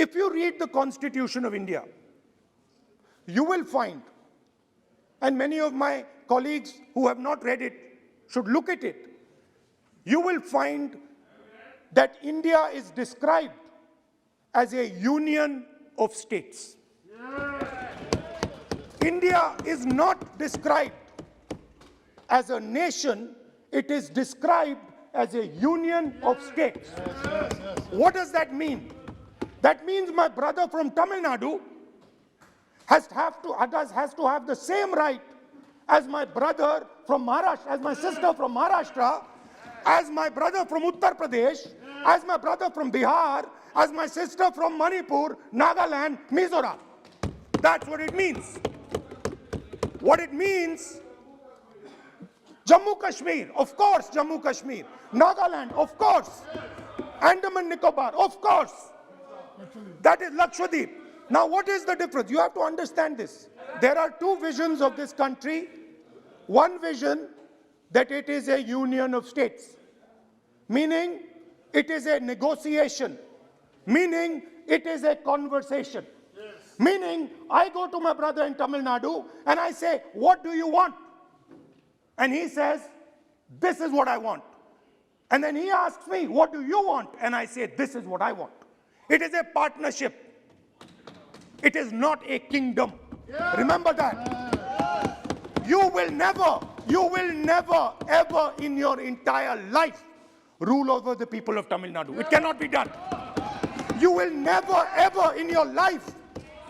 If you read the Constitution of India, you will find, and many of my colleagues who have not read it should look at it, you will find that India is described as a union of states. India is not described as a nation, it is described as a union of states. What does that mean? That means my brother from Tamil Nadu has to have the same right as my brother from Maharashtra, as my sister from Maharashtra, as my brother from Uttar Pradesh, as my brother from Bihar, as my sister from Manipur, Nagaland, Mizoram. That's what it means. What it means, Jammu Kashmir, of course, Jammu Kashmir. Nagaland, of course. Andaman Nicobar, of course. That is Lakshadweep. Now, what is the difference? You have to understand this. There are two visions of this country. One vision that it is a union of states, meaning it is a negotiation, meaning it is a conversation. Meaning, I go to my brother in Tamil Nadu and I say, what do you want? And he says, this is what I want. And then he asks me, what do you want? And I say, this is what I want. It is a partnership. It is not a kingdom. Remember that. You will never, ever in your entire life rule over the people of Tamil Nadu. It cannot be done. You will never, ever in your life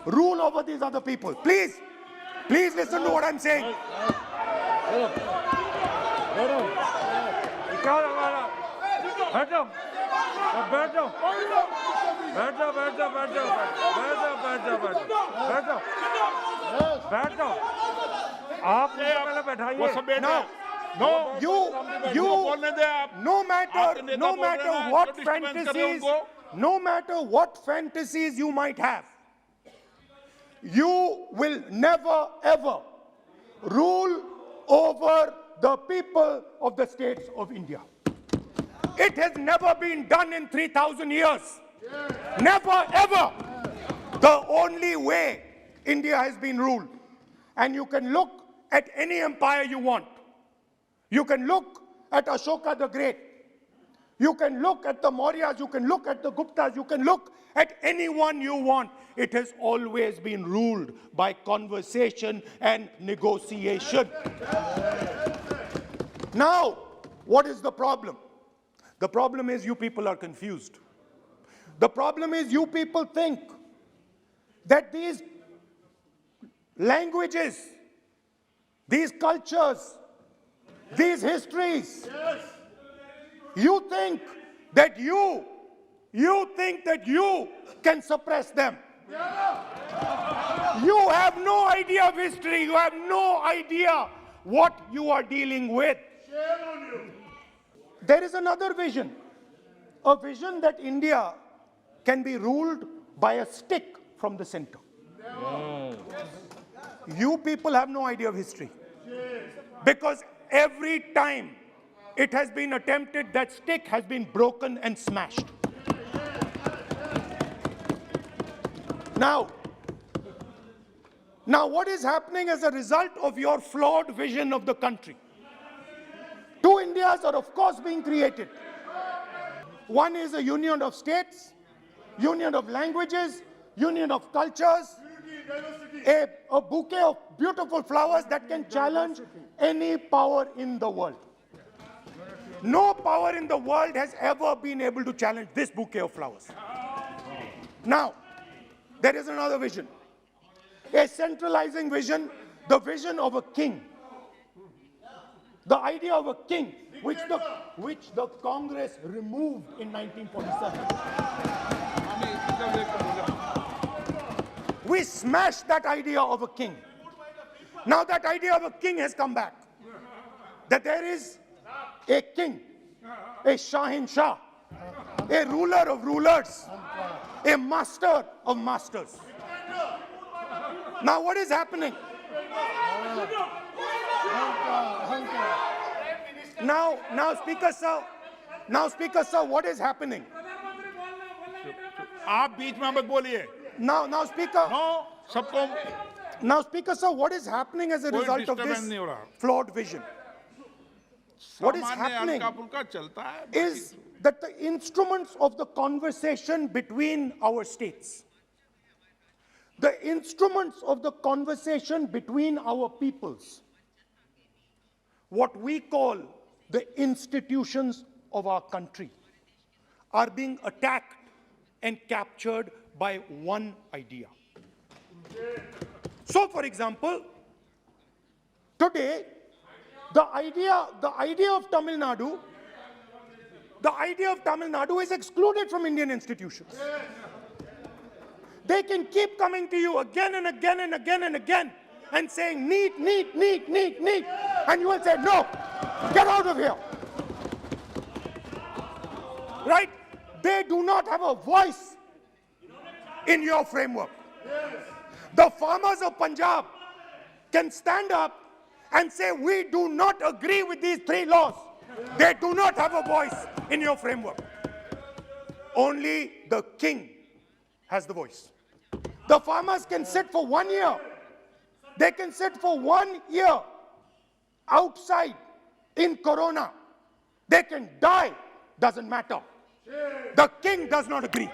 rule over these other people. Please listen to what I'm saying. No matter what fantasies you might have, you will never ever rule over the people of the states of India. It has never been done in 3,000 years. Never ever. The only way India has been ruled. And you can look at any empire you want. You can look at Ashoka the Great. You can look at the Mauryas, you can look at the Guptas, you can look at anyone you want. It has always been ruled by conversation and negotiation. Now, what is the problem? The problem is you people are confused. The problem is you people think that these languages, these cultures, these histories, you think that you can suppress them. You have no idea of history. You have no idea what you are dealing with. There is another vision, a vision that India can be ruled by a stick from the center. You people have no idea of history. Because every time it has been attempted, that stick has been broken and smashed. Now, what is happening as a result of your flawed vision of the country? Two Indias are of course being created. One is a union of states, union of languages, union of cultures, a bouquet of beautiful flowers that can challenge any power in the world. No power in the world has ever been able to challenge this bouquet of flowers. Now, there is another vision, a centralizing vision, the vision of a king. The idea of a king, which the Congress removed in 1947. We smashed that idea of a king. Now that idea of a king has come back. That there is a king, a Shahin Shah, a ruler of rulers, a master of masters. Now what is happening? Now, Speaker Sir, what is happening? आप बीच में मत बोलिए। Now, Speaker. No, सबको Now, Speaker, sir, what is happening as a कोई result of disturbance this नहीं हो रहा। flawed vision? What is सामान्य happening हल्का फुल्का चलता है। is that the instruments of the conversation between our states, the instruments of the conversation between our peoples, what we call the institutions of our country, are being attacked and captured by one idea. So, for example, today, the idea of Tamil Nadu is excluded from Indian institutions. They can keep coming to you again and again and again and again and saying, need, and you will say, no, get out of here. Right? They do not have a voice in your framework. The farmers of Punjab can stand up and say, we do not agree with these 3 laws. They do not have a voice in your framework. Only the king has the voice. The farmers can sit for 1 year. They can sit for 1 year outside in Corona. They can die, doesn't matter. The king does not agree.